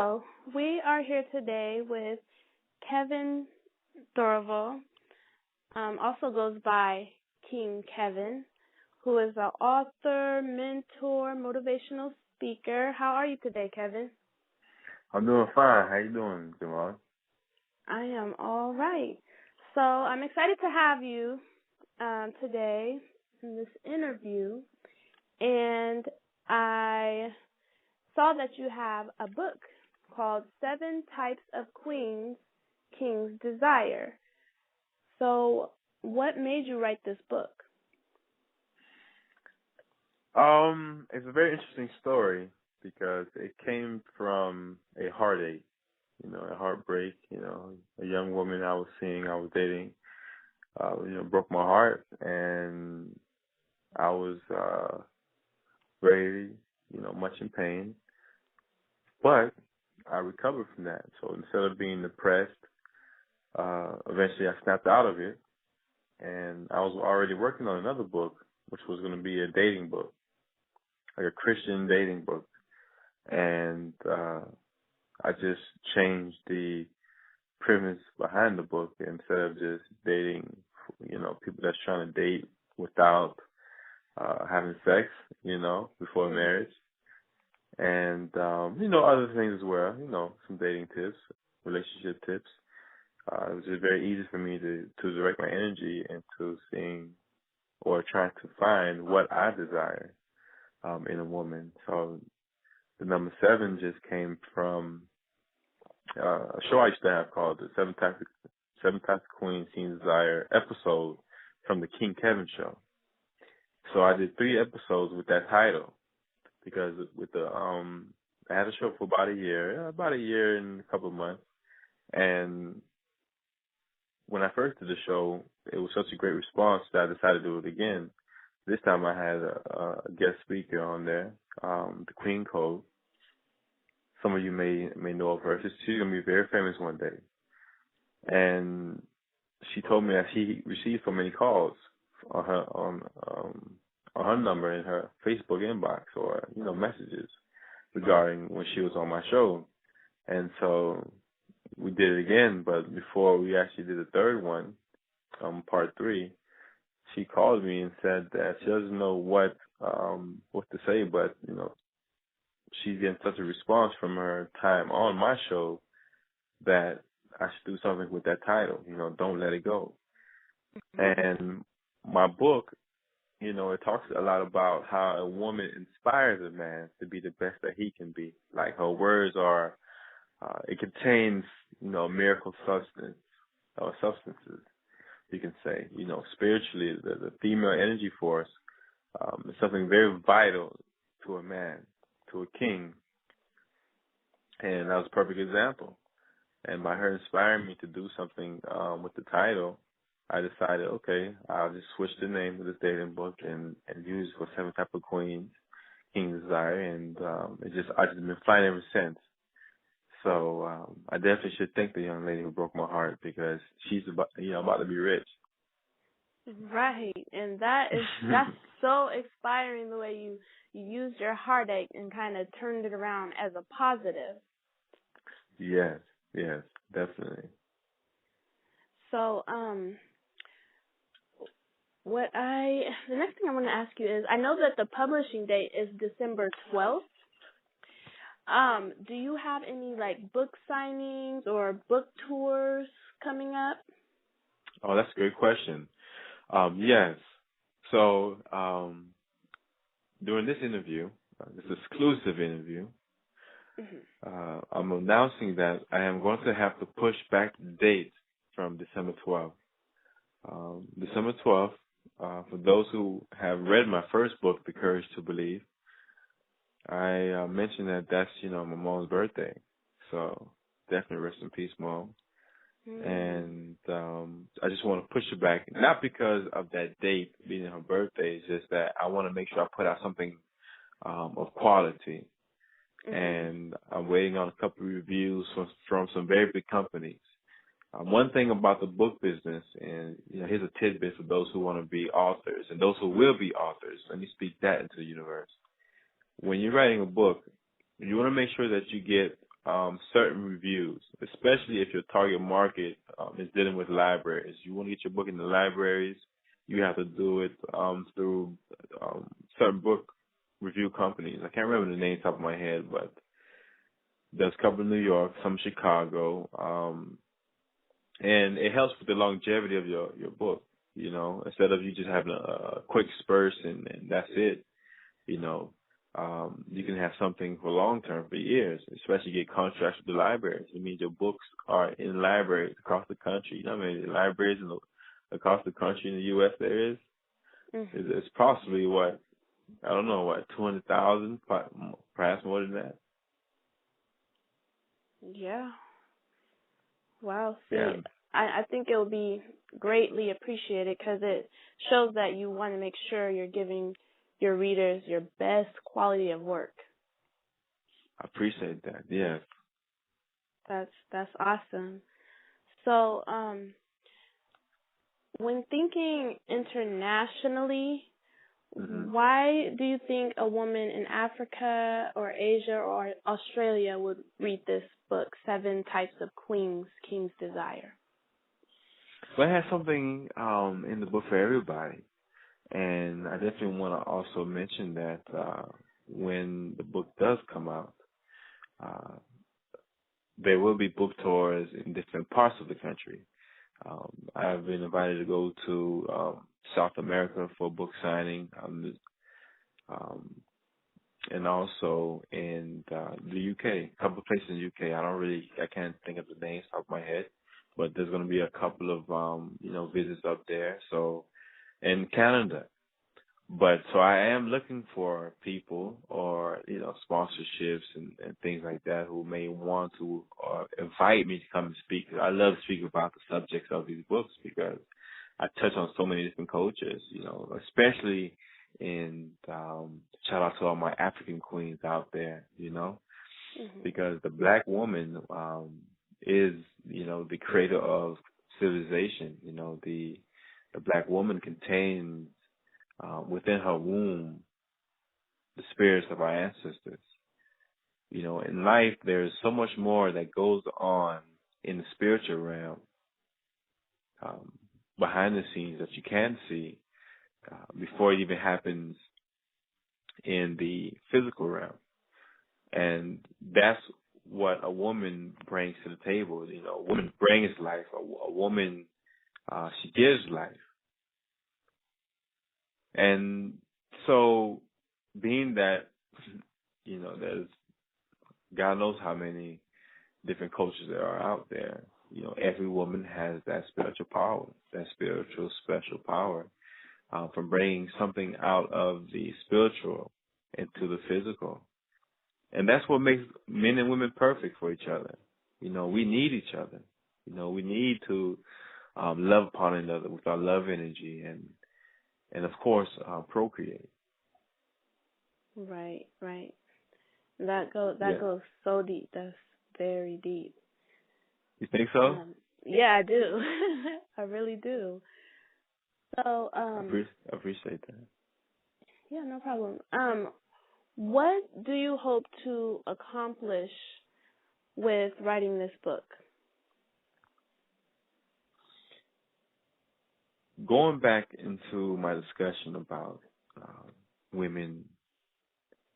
So, we are here today with Kevin Dorival, also goes by King Kevin, who is an author, mentor, motivational speaker. How are you today, Kevin? I'm doing fine. How you doing, Jamal? I am all right. So, I'm excited to have you today in this interview, and I saw that you have a book called 7 Types of Queens, King's Desire. So, what made you write this book? It's a very interesting story because it came from a heartache, a heartbreak. A young woman I was dating, broke my heart, and I was very, much in pain. But I recovered from that. So instead of being depressed, eventually I snapped out of it, and I was already working on another book, which was going to be a dating book, like a Christian dating book. And I just changed the premise behind the book. Instead of just dating, people that's trying to date without having sex, before marriage. And, other things as well, some dating tips, relationship tips. It was just very easy for me to direct my energy into seeing or trying to find what I desire in a woman. So the number 7 just came from a show I used to have called the Seven Types of Queens, King's Desire episode from the King Kevin show. So I did 3 episodes with that title because I had a show for about a year and a couple of months. And when I first did the show, it was such a great response that I decided to do it again. This time I had a guest speaker on there, the Queen Code. Some of you may know of her. She's going to be very famous one day. And she told me that she received so many calls on her number in her Facebook inbox or, messages regarding when she was on my show. And so we did it again, but before we actually did the third one, part 3, she called me and said that she doesn't know what to say, but, she's getting such a response from her time on my show that I should do something with that title, Don't Let It Go. And my book, it talks a lot about how a woman inspires a man to be the best that he can be. Like her words are, it contains, miracle substances, you can say. Spiritually, the female energy force is something very vital to a man, to a king. And that was a perfect example. And by her inspiring me to do something with the title, I decided, okay, I'll just switch the name of this dating book and use it for 7 Types of Queens, King's Desire, and I've just been flying ever since. So I definitely should thank the young lady who broke my heart because she's about to be rich. Right, and that's so inspiring the way you used your heartache and kind of turned it around as a positive. Yes, definitely. So, the next thing I want to ask you is, I know that the publishing date is December 12th. Do you have any book signings or book tours coming up? Oh, that's a great question. Yes. So, during this interview, this exclusive interview, I'm announcing that I am going to have to push back the date from December 12th. December 12th, for those who have read my first book, The Courage to Believe, I mentioned that that's, my mom's birthday. So definitely rest in peace, Mom. And I just want to push it back, not because of that date being her birthday, it's just that I want to make sure I put out something of quality. And I'm waiting on a couple of reviews from some very big companies. One thing about the book business, and here's a tidbit for those who want to be authors and those who will be authors. Let me speak that into the universe. When you're writing a book, you want to make sure that you get certain reviews, especially if your target market is dealing with libraries. You want to get your book in the libraries, you have to do it through certain book review companies. I can't remember the name top of my head, but there's a couple in New York, some in Chicago, and it helps with the longevity of your book. Instead of you just having a quick spurt and that's it. You know, you can have something for long term, for years, especially get contracts with the libraries. It means your books are in libraries across the country. You know how many libraries across the country in the U.S. there is? Mm-hmm. It's possibly, 200,000, perhaps more than that. Yeah. Wow. See, Yeah, I think it will be greatly appreciated because it shows that you want to make sure you're giving your readers your best quality of work. I appreciate that. Yeah. That's awesome. So, when thinking internationally, hmm why do you think a woman in Africa or Asia or Australia would read this book, Seven Types of Queens, King's Desire? But it has something in the book for everybody. And I definitely want to also mention that when the book does come out, uh, there will be book tours in different parts of the country. I've been invited to go to South America for a book signing, um, and also in the UK, a couple of places in the UK. I can't think of the names off my head, but there's going to be a couple of visits up there. So, in Canada. But so I am looking for people or, sponsorships and things like that who may want to invite me to come and speak. I love speaking about the subjects of these books because I touch on so many different cultures, especially in, shout out to all my African queens out there, Mm-hmm. because the black woman, is, the creator of civilization. The black woman contains within her womb the spirits of our ancestors. In life, there's so much more that goes on in the spiritual realm, um, behind the scenes that you can see before it even happens in the physical realm. And that's what a woman brings to the table. A woman brings life. A woman, she gives life. And so, being that, there's God knows how many different cultures there are out there. Every woman has that spiritual power, that spiritual special power, from bringing something out of the spiritual into the physical. And that's what makes men and women perfect for each other. We need each other. We need to love upon another with our love energy and of course, procreate. Right, right. That Yeah. goes so deep. That's very deep. You think so? Yeah, I do. I really do. So, I appreciate that. yeah, no problem. What do you hope to accomplish with writing this book? Going back into my discussion about women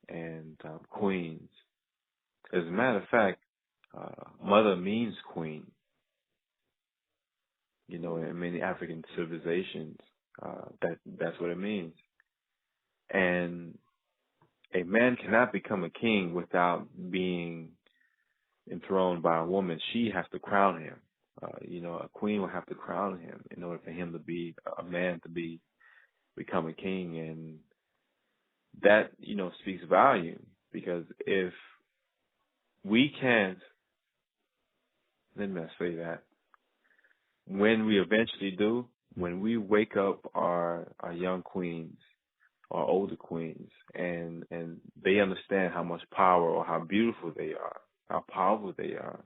and queens, as a matter of fact, mother means queen. In many African civilizations, that's what it means. And a man cannot become a king without being enthroned by a woman. She has to crown him. A queen will have to crown him in order for him to be a man to become a king, and that speaks volume because if we can't, let me not say that, when we eventually do, when we wake up our young queens, our older queens, and they understand how much power or how beautiful they are, how powerful they are,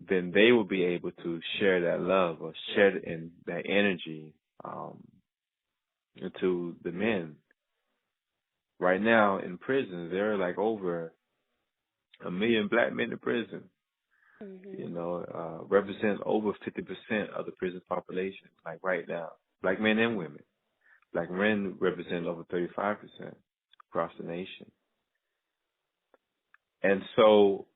then they will be able to share that love or share in that energy to the men. Right now in prisons, there are like over 1 million black men in prison. Mhm. Represent over 50% of the prison population, like right now. Black men and women. Black men represent over 35% across the nation. And so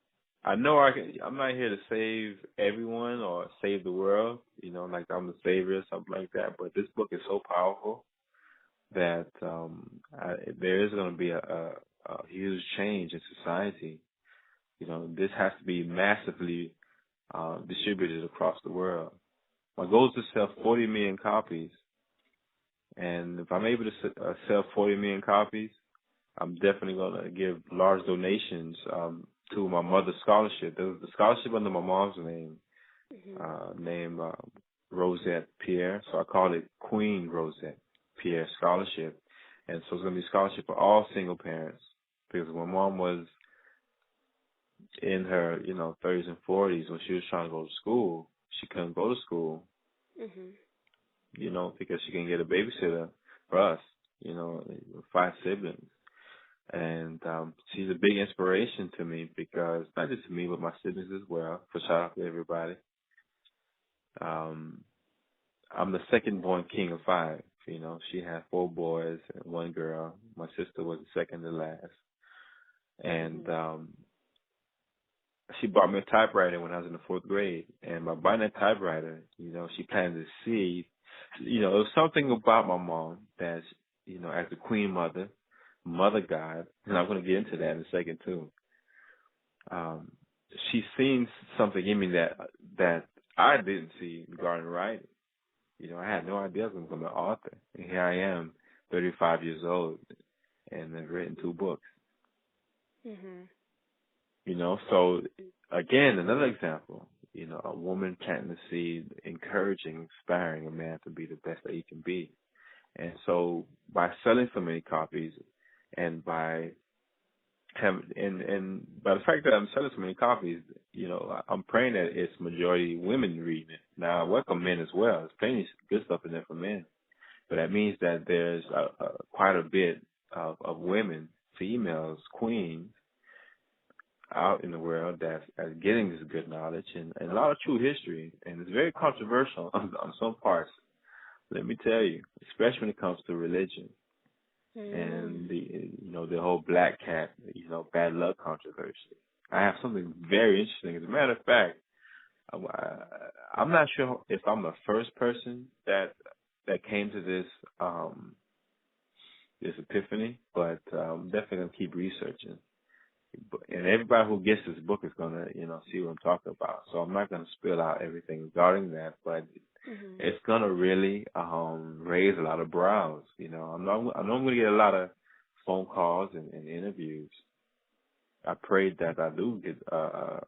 I know I'm not here to save everyone or save the world, like I'm the savior or something like that. But this book is so powerful that there is going to be a huge change in society. This has to be massively distributed across the world. My goal is to sell 40 million copies. And if I'm able to sell 40 million copies, I'm definitely going to give large donations to my mother's scholarship. There was a scholarship under my mom's name, named Rosette Pierre. So I call it Queen Rosette Pierre Scholarship. And so it's going to be a scholarship for all single parents. Because when mom was in her, 30s and 40s, when she was trying to go to school, she couldn't go to school, because she couldn't get a babysitter for us, 5 siblings. And she's a big inspiration to me because, not just to me, but my siblings as well. So shout out to everybody. I'm the second born king of 5. She had 4 boys and 1 girl. My sister was the second to last. And she bought me a typewriter when I was in the 4th grade. And by buying that typewriter, she planted a seed. It was something about my mom that, as a queen mother God, and I'm going to get into that in a second too. She's seen something in me that I didn't see regarding writing. I had no idea I was going to become an author. And here I am, 35 years old, and I've written 2 books. So again, another example, a woman planting the seed, encouraging, inspiring a man to be the best that he can be. And so by selling so many copies and by by the fact that I'm selling so many copies, I'm praying that it's majority women reading it. Now I welcome men as well. There's plenty of good stuff in there for men. But that means that there's quite a bit of women, females, queens, out in the world that's getting this good knowledge and a lot of true history, and it's very controversial on some parts. Let me tell you, especially when it comes to religion and the whole black cat, bad luck controversy. I have something very interesting. As a matter of fact, I'm not sure if I'm the first person that came to this this epiphany, but I'm definitely gonna keep researching. And everybody who gets this book is gonna, see what I'm talking about. So I'm not gonna spill out everything regarding that, but it's gonna really raise a lot of brows. I know I'm gonna get a lot of phone calls and interviews. I prayed that I do get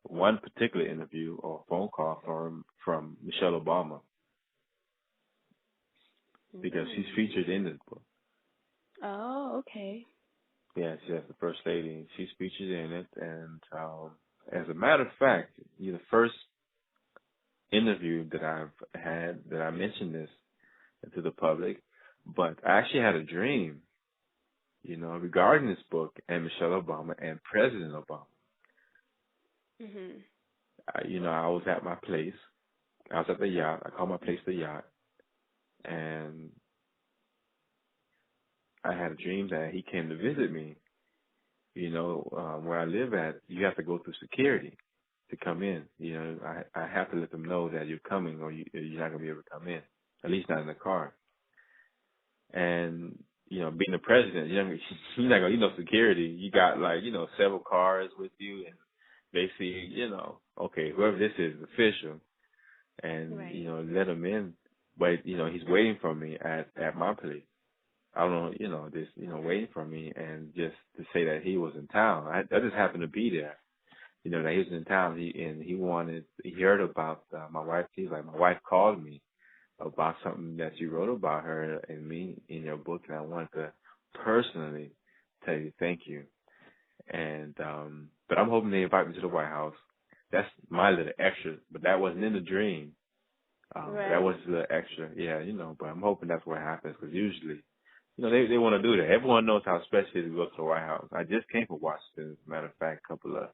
one particular interview or phone call from Michelle Obama because she's featured in this book. Oh, okay. Yes, the first lady. She's featured in it, and as a matter of fact, the first interview that I've had that I mentioned this to the public, but I actually had a dream, regarding this book and Michelle Obama and President Obama. I was at my place. I was at the yacht. I call my place the yacht, and I had a dream that he came to visit me. Where I live at, you have to go through security to come in. I have to let them know that you're coming or you're not going to be able to come in, at least not in the car. And, being the president, you're not going to, security. You got several cars with you and they see, okay, whoever this is official and, Right. let him in. But, he's waiting for me at my place. I don't know, just, waiting for me and just to say that he was in town. I just happened to be there, that he was in town. He heard about my wife. He's like, my wife called me about something that you wrote about her and me in your book, and I wanted to personally tell you thank you. And, but I'm hoping they invite me to the White House. That's my little extra, but that wasn't in the dream. That was a little extra, yeah, but I'm hoping that's what happens because usually, they want to do that. Everyone knows how special it is to go to the White House. I just came from Washington, as a matter of fact, a couple of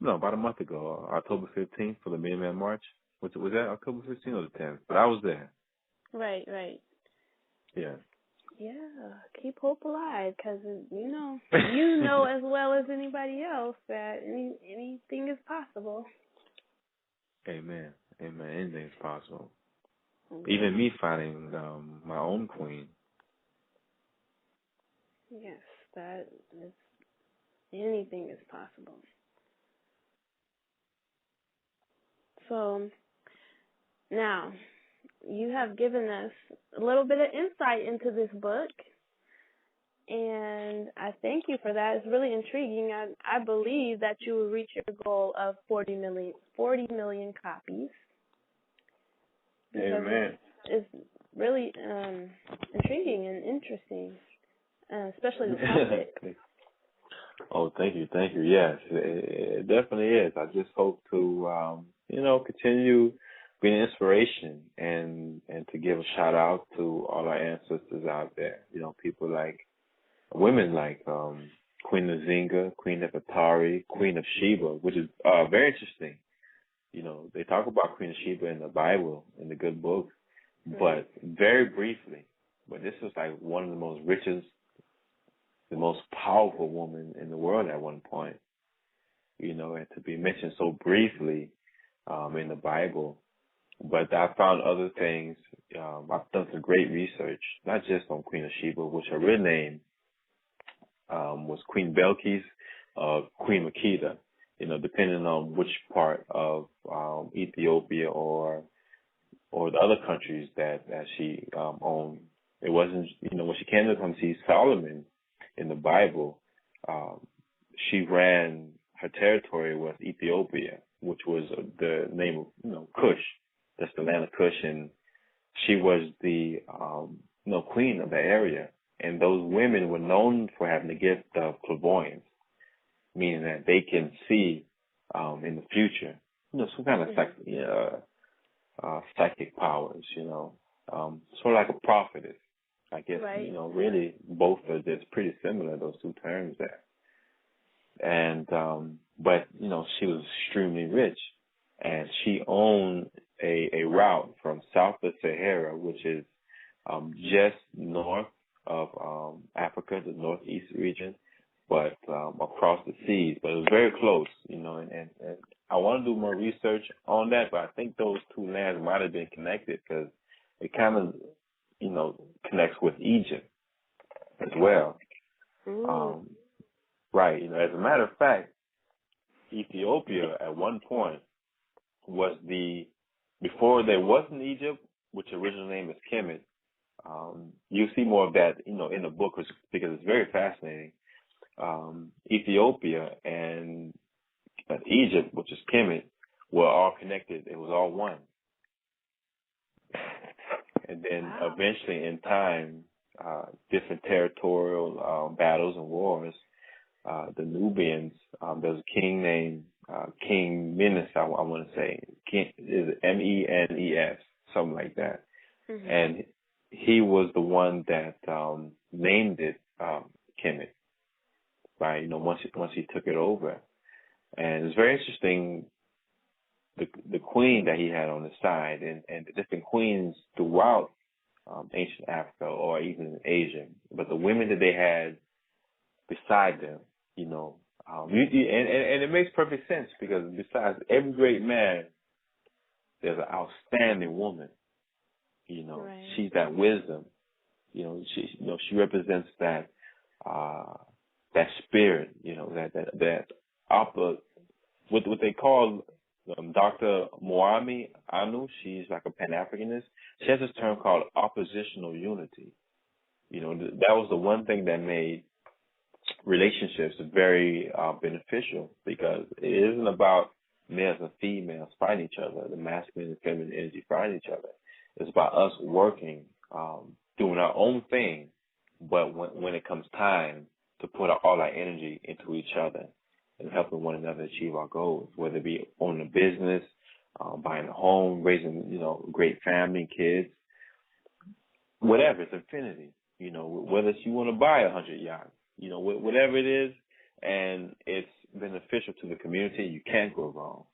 No, about a month ago, October 15th for the Million Man March. Was that October 15th or the 10th? But I was there. Right, right. Yeah. Yeah, keep hope alive, because you know as well as anybody else that anything is possible. Amen. Amen. Anything's possible. Okay. Even me finding my own queen. Yes, that is, anything is possible. So now you have given us a little bit of insight into this book, and I thank you for that. It's really intriguing. I believe that you will reach your goal of 40 million copies. Amen. It's really intriguing and interesting, especially the topic. Oh, thank you. Yes, it definitely is. I just hope to, continue being an inspiration and to give a shout out to all our ancestors out there. You know, people like women like Queen Nzinga, Queen Nefertari, Queen of Sheba, which is very interesting. You know, they talk about Queen of Sheba in the Bible, in the good book, but very briefly. But this was like one of the most richest, the most powerful woman in the world at one point. You know, and to be mentioned so briefly in the Bible. But I found other things. I've done some great research, not just on Queen of Sheba, which her real name was Queen Belkis, Queen Makeda. You know, depending on which part of Ethiopia or the other countries that she owned. It wasn't, when she came to come see Solomon in the Bible, she ran, her territory was Ethiopia, which was the name of, Cush. That's the land of Cush, and she was the, queen of the area. And those women were known for having the gift of clairvoyance, meaning that they can see in the future, some kind of psychic powers, sort of like a prophetess. I guess, right. Really both are just pretty similar, those two terms there. And, but, she was extremely rich, and she owned a route from south of Sahara, which is just north of Africa, the northeast region, but across the seas. But it was very close, and I want to do more research on that, but I think those two lands might have been connected because it kind of, connects with Egypt as well. Right. As a matter of fact, Ethiopia at one point was before there wasn't Egypt, which original name is Kemet. You see more of that, in the book because it's very fascinating. Ethiopia and Egypt, which is Kemet, were all connected. It was all one. And then eventually in time, different territorial battles and wars, the Nubians, there's a king named King Menes, I want to say. King, is it Menes, something like that. Mm-hmm. And he was the one that named it Kemet, right? Once he took it over. And it's very interesting, the queen that he had on his side and the different queens throughout ancient Africa or even Asia. But the women that they had beside them, and it makes perfect sense because besides every great man, there's an outstanding woman. Right. She's that wisdom. She represents that spirit. That upper, what they call Dr. Moami Anu. She's like a Pan-Africanist. She has this term called oppositional unity. That was the one thing that made relationships very beneficial because it isn't about males and females fighting each other, the masculine and feminine energy fighting each other. It's about us working, doing our own thing, but when it comes time to put all our energy into each other and helping one another achieve our goals, whether it be owning a business, buying a home, raising, a great family, kids, whatever, it's infinity. Whether you want to buy 100 yachts, whatever it is, and it's beneficial to the community, you can't go wrong.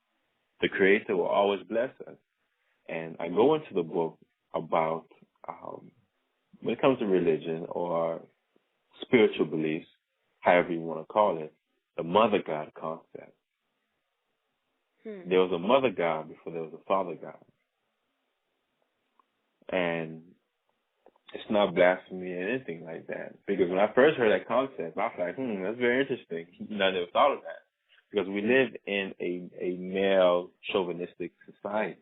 The Creator will always bless us. And I go into the book about when it comes to religion or spiritual beliefs, however you want to call it, the mother God concept. There was a mother God before there was a father God. And it's not blasphemy or anything like that. Because when I first heard that concept, I was like, that's very interesting. I never thought of that. Because we live in a male chauvinistic society.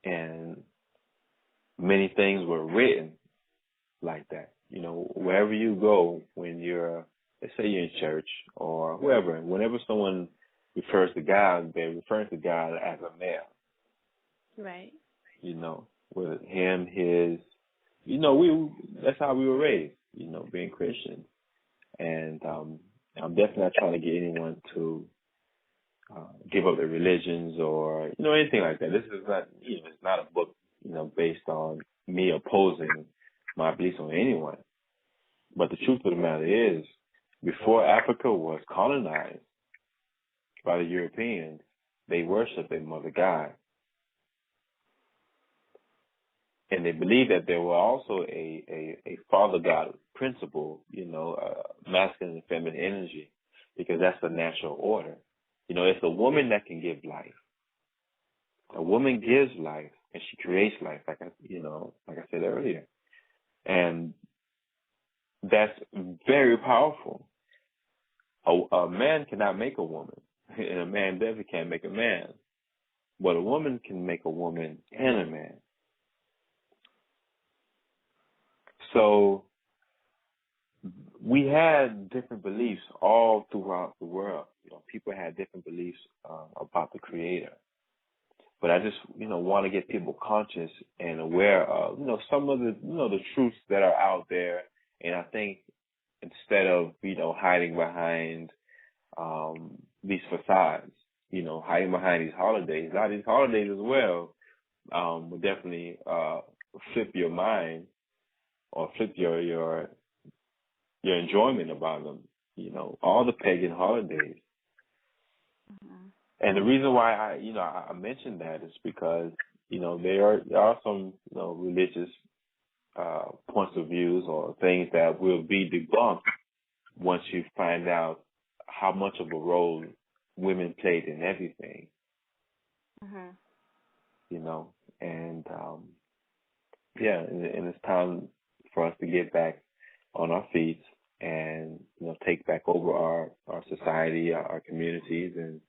And many things were written like that. You know, wherever you go, when you're, let's say you're in church or wherever, whenever someone refers to God, they're referring to God as a male. Right. You know, with him, his, you know, that's how we were raised, you know, being Christian. And I'm definitely not trying to get anyone to give up their religions or, you know, anything like that. This is not, you know, it's not a book, you know, based on me opposing my beliefs on anyone. But the truth of the matter is, before Africa was colonized by the Europeans, they worshiped a mother God. And they believed that there were also a father God principle, you know, masculine and feminine energy, because that's the natural order. You know, it's a woman that can give life. A woman gives life and she creates life, like I said earlier. And that's very powerful. A man cannot make a woman, and a man definitely can't make a man. But a woman can make a woman and a man. So we had different beliefs all throughout the world. You know, people had different beliefs about the Creator. But I just, you know, want to get people conscious and aware of, you know, some of the, you know, the truths that are out there. And I think instead of, you know, hiding behind these facades, you know, hiding behind these holidays, a lot of these holidays as well, will definitely flip your mind or flip your enjoyment about them. You know, all the pagan holidays. Mm-hmm. And the reason why I mentioned that is because, you know, there are some, you know, religious points of views or things that will be debunked once you find out how much of a role women played in everything. Mm-hmm. You know, and and it's time for us to get back on our feet and, you know, take back over our society, our communities, and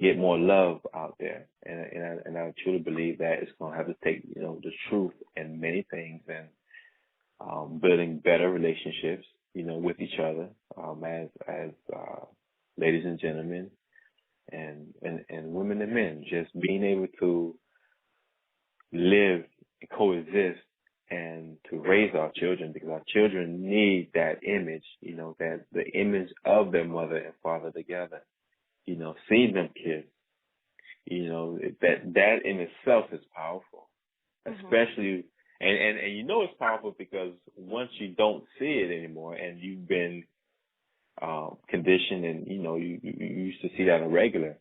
get more love out there. And I truly believe that it's going to have to take, you know, the truth in many things and building better relationships, you know, with each other as ladies and gentlemen and women and men, just being able to live and coexist and to raise our children, because our children need that image, you know, that the image of their mother and father together, you know, seeing them kiss, you know, that in itself is powerful, especially, and you know it's powerful because once you don't see it anymore and you've been conditioned and, you know, you used to see that on regular,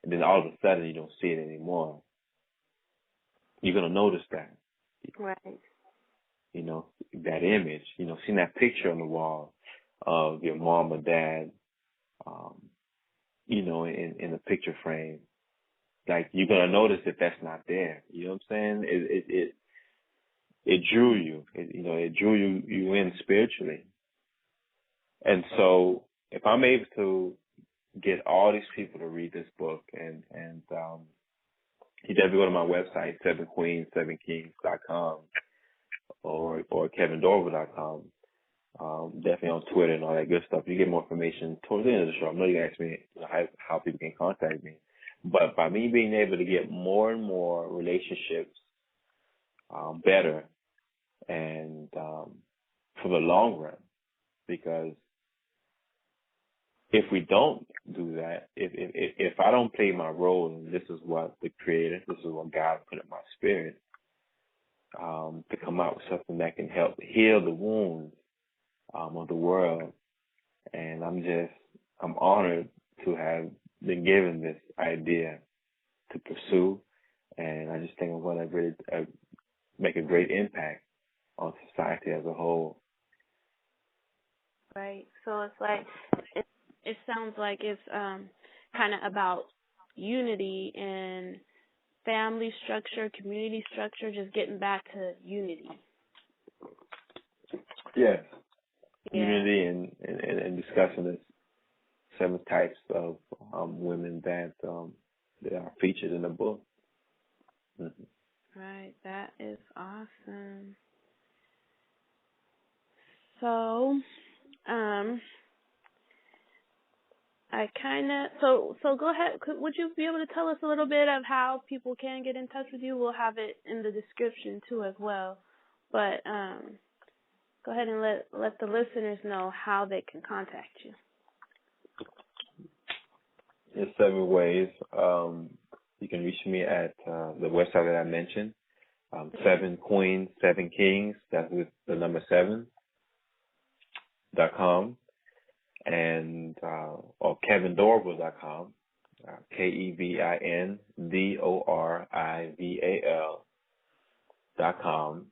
and then all of a sudden you don't see it anymore, you're going to notice that. Right. You know, that image, you know, seeing that picture on the wall of your mom or dad, you know, in a picture frame, like you're going to notice that that's not there. You know what I'm saying? It drew you, it drew you in spiritually. And so if I'm able to get all these people to read this book and you definitely go to my website, 7queens7kings.com or KevinDorival.com. Definitely on Twitter and all that good stuff. You get more information towards the end of the show. I know you asked me, you know, how people can contact me. But by me being able to get more and more relationships better and for the long run, because if we don't do that, if I don't play my role, and this is what the Creator, this is what God put in my spirit, to come out with something that can help heal the wounds of the world, and I'm just I'm honored to have been given this idea to pursue, and I just think I'm going to really make a great impact on society as a whole. Right. So it's like it sounds like it's kind of about unity and family structure, community structure, just getting back to unity. Yes, Yeah. unity and discussing the 7 types of women that are featured in the book. Mm-hmm. Right. That is awesome. So, I kind of so go ahead. Would you be able to tell us a little bit of how people can get in touch with you? We'll have it in the description too as well. But go ahead and let the listeners know how they can contact you. There's 7 ways. You can reach me at the website that I mentioned, 7 Queens, 7 Kings. That's with the number 7.com, and or KevinDorival.com, KevinDorival.com.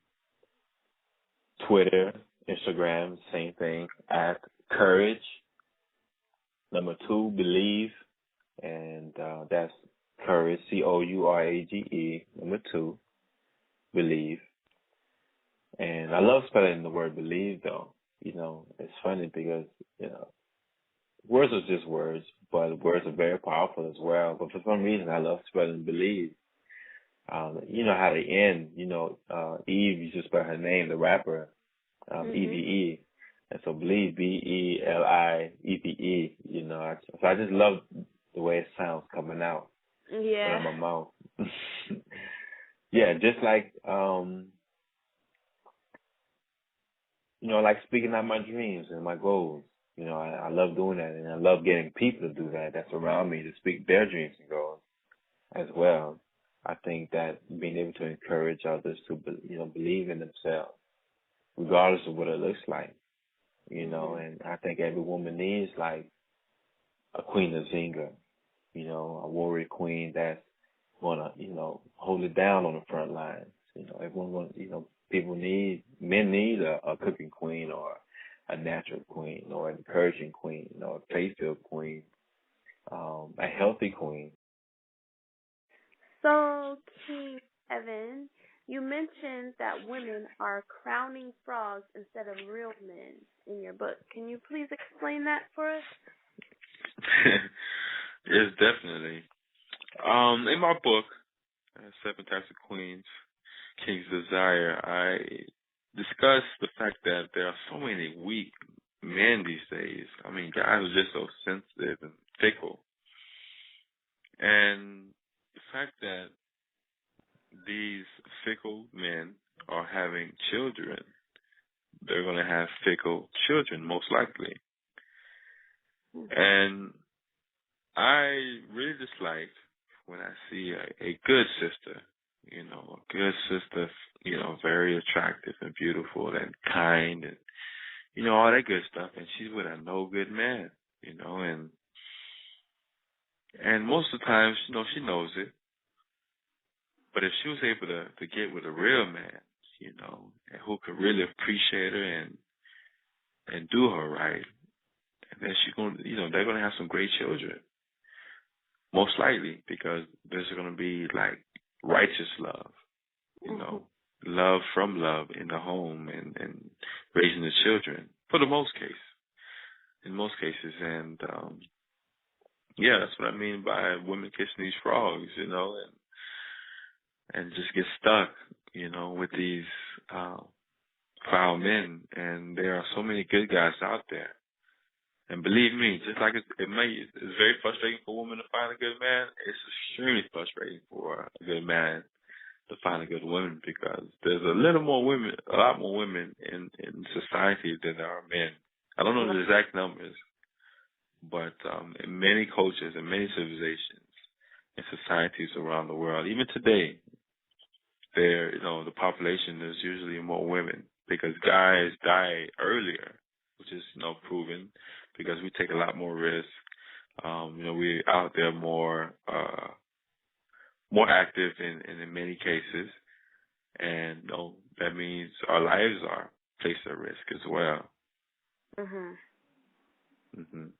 Twitter, Instagram, same thing, at Courage, number 2, Believe, and that's Courage, Courage, number 2, Believe. And I love spelling the word believe, though. It's funny because, words are just words, but words are very powerful as well. But for some reason, I love spelling believe. You know how they end. Eve, you just spell her name, the rapper, Eve. And so believe, Believe. So I just love the way it sounds coming out out of my mouth. Yeah, just like, like speaking out my dreams and my goals. I love doing that, and I love getting people to do that that's around me to speak their dreams and goals as well. I think that being able to encourage others to, believe in themselves, regardless of what it looks like, and I think every woman needs like a Queen of Zinga, a warrior queen that's gonna, hold it down on the front lines. Everyone wants, men need a cooking queen or a natural queen or an encouraging queen or a faith-filled queen, a healthy queen. So, King Kevin, you mentioned that women are crowning frogs instead of real men in your book. Can you please explain that for us? Yes, definitely. In my book, 7 Types of Queens, King's Desire, I discuss the fact that there are so many weak men these days. I mean, guys are just so sensitive and fickle. And the fact that these fickle men are having children, they're going to have fickle children, most likely. And I really dislike when I see a good sister, very attractive and beautiful and kind and, all that good stuff. And she's with a no good man, and most of the time, she knows it. But if she was able to get with a real man, and who could really appreciate her and do her right, and then they're gonna have some great children. Most likely, because there's gonna be like righteous love, love from love in the home and raising the children in most cases. And that's what I mean by women kissing these frogs, and just get stuck, with these foul men. And there are so many good guys out there. And believe me, just like it's very frustrating for a woman to find a good man, it's extremely frustrating for a good man to find a good woman, because there's a lot more women in society than there are men. I don't know the exact numbers, but in many cultures and many civilizations and societies around the world, even today, the population is usually more women, because guys die earlier which is, proven because we take a lot more risk. We're out there more active in many cases, and that means our lives are placed at risk as well. Mhm. Mhm.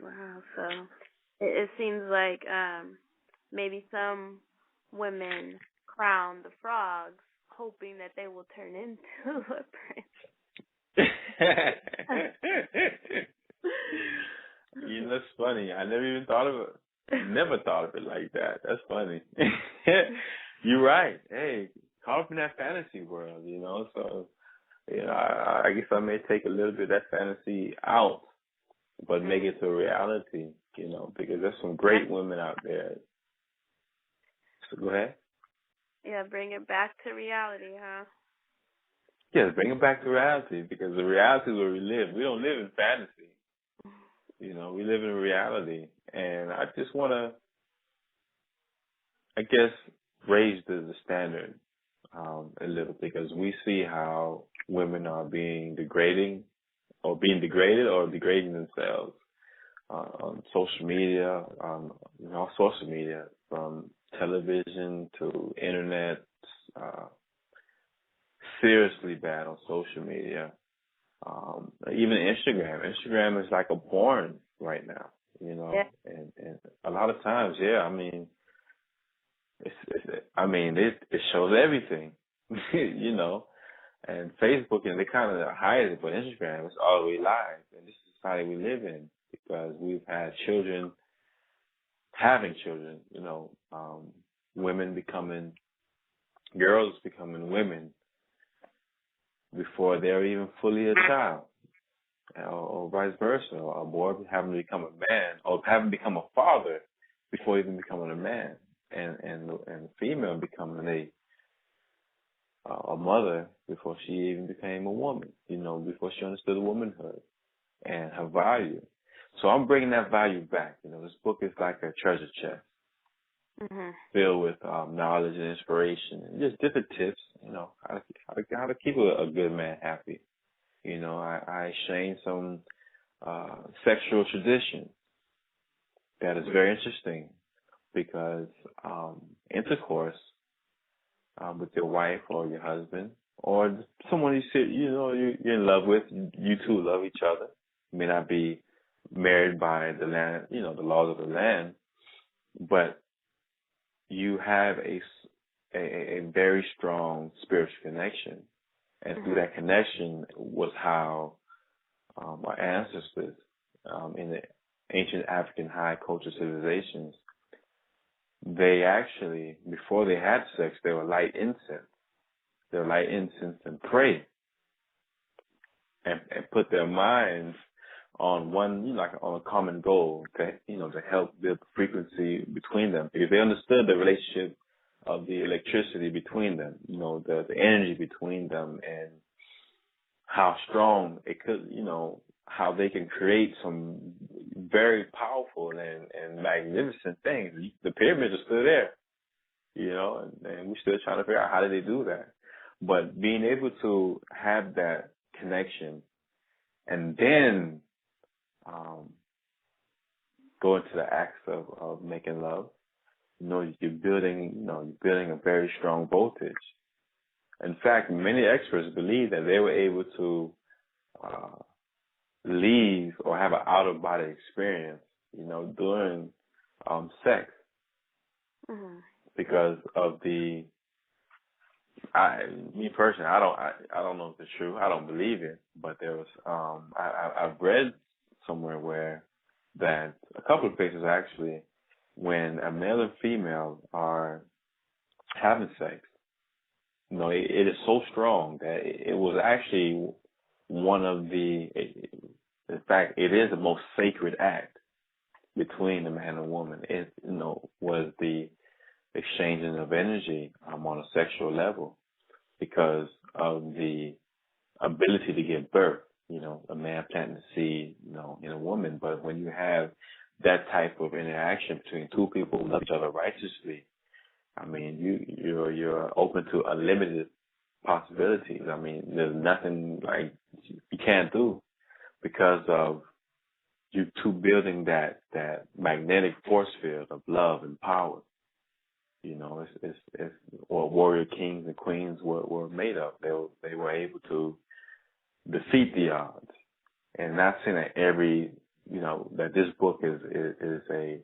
Wow. So it seems like maybe some women crown the frogs, hoping that they will turn into a prince. That's funny. I never even thought of it. Never thought of it like that. That's funny. You're right. Hey, caught up in that fantasy world, So, I guess I may take a little bit of that fantasy out, but make it to a reality, because there's some great women out there. So go ahead. Yeah, bring it back to reality, huh? Yeah, bring it back to reality, because the reality is where we live. We don't live in fantasy. We live in reality. And I just want to, I guess, raise the standard a little, because we see how women are being degraded or degrading themselves on social media, all sorts of media, from television to internet, seriously bad on social media. Even Instagram. Instagram is like a porn right now, Yeah. and a lot of times, it shows everything, and Facebook, and they kind of hide it, but Instagram is all the way live, and this is the society we live in, because we've had having children, girls becoming women before they're even fully a child, or vice versa, or a boy having to become a man, or having become a father before even becoming a man, and the female becoming a mother before she even became a woman, before she understood womanhood and her value. So I'm bringing that value back. This book is like a treasure chest, filled with knowledge and inspiration, and just different tips, how to keep a good man happy. I exchange some sexual tradition that is very interesting, because intercourse with your wife or your husband or someone you're in love with, you two love each other. You may not be married by the land, the laws of the land, but you have a very strong spiritual connection, and through that connection was how our ancestors in the ancient African high culture civilizations, they actually, before they had sex, they would light incense. They would light incense and pray, and put their minds on one, on a common goal to help build the frequency between them, because they understood the relationship of the electricity between them, the energy between them, and how strong it could, how they can create some very powerful and magnificent things. The pyramids are still there, and we're still trying to figure out how did they do that. But being able to have that connection and then go into the acts of making love, you're building a very strong voltage. In fact, many experts believe that they were able to leave or have an out-of-body experience, during sex, because of me personally, I don't know if it's true. I don't believe it, but there was I've read somewhere where that a couple of places actually, when a male and female are having sex, it is so strong that it was actually one of in fact, it is the most sacred act between a man and woman. It, was the exchanging of energy on a sexual level, because of the ability to give birth. A man planting the seed, in a woman. But when you have that type of interaction between two people who love each other righteously, I mean, you're open to unlimited possibilities. I mean, there's nothing like you can't do. because of you two building that magnetic force field of love and power. You know, it's what warrior kings and queens were made of. They were able to defeat the odds. And not saying that that this book is a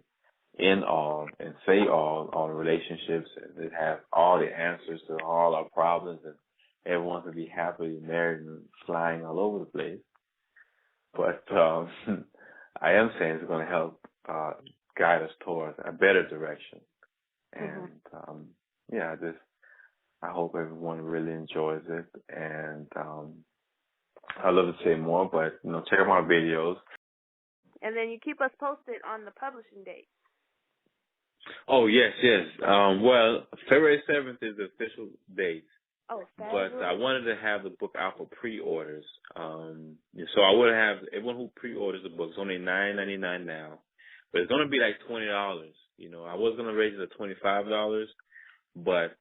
end all and say all on relationships, and it has all the answers to all our problems, and everyone can be happily married and flying all over the place. But I am saying it's going to help guide us towards a better direction. And I hope everyone really enjoys it. And I'd love to say more, but check out my videos. And then you keep us posted on the publishing date. Oh, yes. Well, February 7th is the official date. Oh, fabulous. But I wanted to have the book out for pre-orders. So I would have everyone who pre-orders the book. It's only $9.99 now, but it's going to be like $20. I was going to raise it to $25, but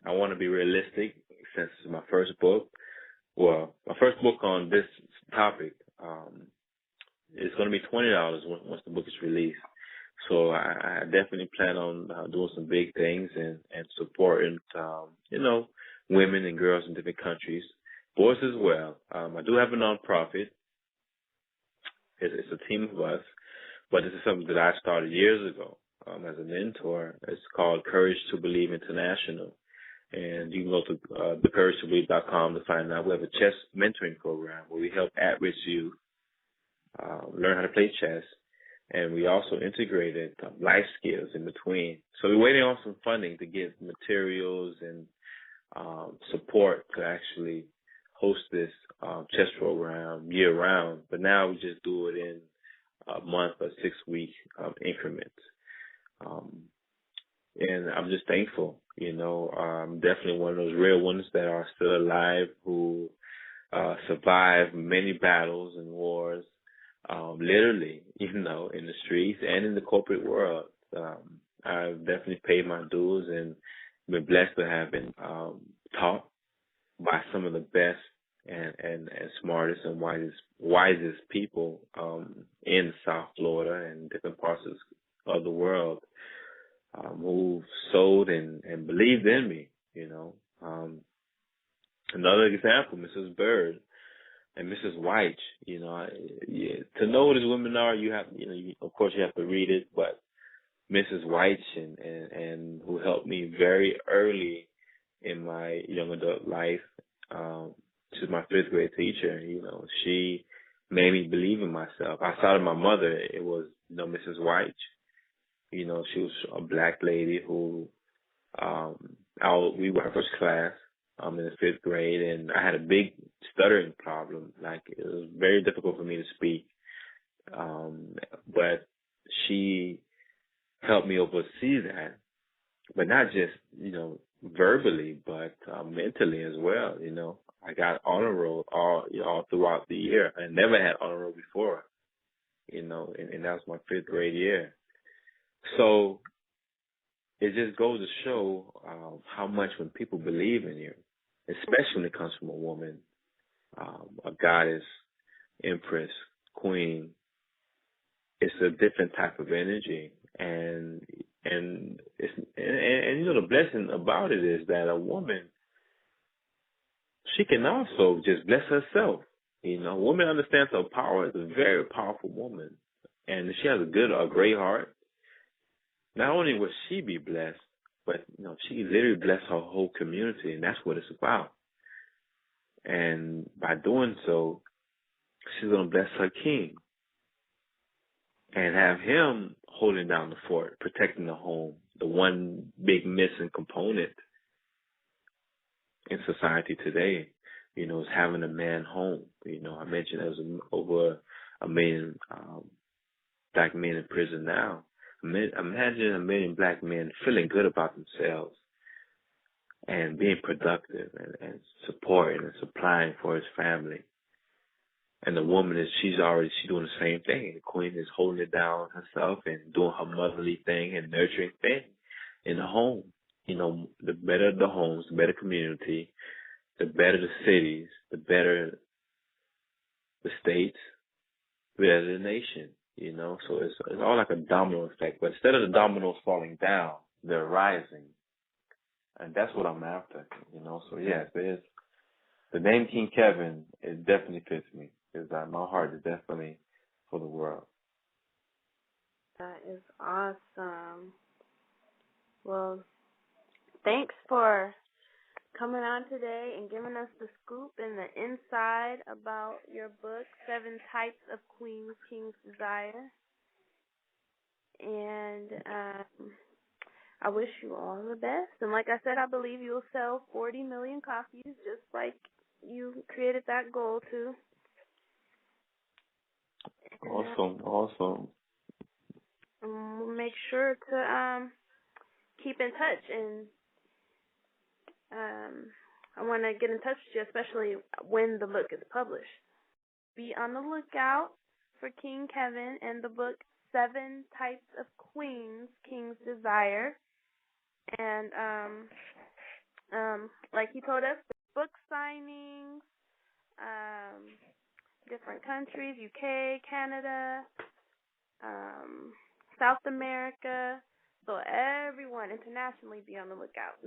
I want to be realistic since it's my first book. Well, my first book on this topic. It's going to be $20 once the book is released. So I definitely plan on doing some big things and supporting, women and girls in different countries, boys as well. I do have a nonprofit. It's a team of us, but this is something that I started years ago as a mentor. It's called Courage to Believe International. And you can go to thecouragetobelieve.com to find out. We have a chess mentoring program where we help at-risk youth learn how to play chess. And we also integrated life skills in between. So we're waiting on some funding to get materials and support to actually host this chess program year-round. But now we just do it in a month or 6-week increments. And I'm just thankful. I'm definitely one of those real ones that are still alive who survived many battles and wars. Literally, in the streets and in the corporate world. I've definitely paid my dues and been blessed to have been taught by some of the best and smartest and wisest people in South Florida and different parts of the world who sold and believed in me. Another example, Mrs. Bird and Mrs. White, to know who these women are, you have, of course you have to read it, but Mrs. White and who helped me very early in my young adult life, she's my 5th grade teacher, she made me believe in myself. Outside of my mother, it was, Mrs. White. She was a black lady who, we were first class. In the 5th grade, and I had a big stuttering problem. Like, it was very difficult for me to speak. But she helped me oversee that, but not just, verbally, but mentally as well. I got honor roll all throughout the year. I never had honor roll before, and that was my 5th grade year. So it just goes to show how much when people believe in you, especially when it comes from a woman, a goddess, empress, queen, it's a different type of energy. And the blessing about it is that a woman, she can also just bless herself. A woman understands her power is a very powerful woman, and she has a great heart. Not only will she be blessed, but, she literally bless her whole community, and that's what it's about. And by doing so, she's going to bless her king and have him holding down the fort, protecting the home, the one big missing component in society today, is having a man home. I mentioned there's over a million black men in prison now. Imagine a million black men feeling good about themselves and being productive and supporting and supplying for his family. And the woman she's doing the same thing. The queen is holding it down herself and doing her motherly thing and nurturing thing in the home. The better the homes, the better community, the better the cities, the better the states, we as a nation, So it's all like a domino effect. But instead of the dominoes falling down, they're rising, and that's what I'm after, So yes, there's the name King Kevin. It definitely fits me because my heart is definitely for the world. That is awesome. Well, thanks for coming on today and giving us the scoop and the inside about your book, 7 Types of Queens, King's Desire. And I wish you all the best. And like I said, I believe you'll sell 40 million copies just like you created that goal to. Awesome. We'll make sure to keep in touch, and I want to get in touch with you, especially when the book is published. Be on the lookout for King Kevin and the book 7 Types of Queens, King's Desire. And like he told us, book signings, different countries, UK, Canada, South America. So everyone internationally, be on the lookout.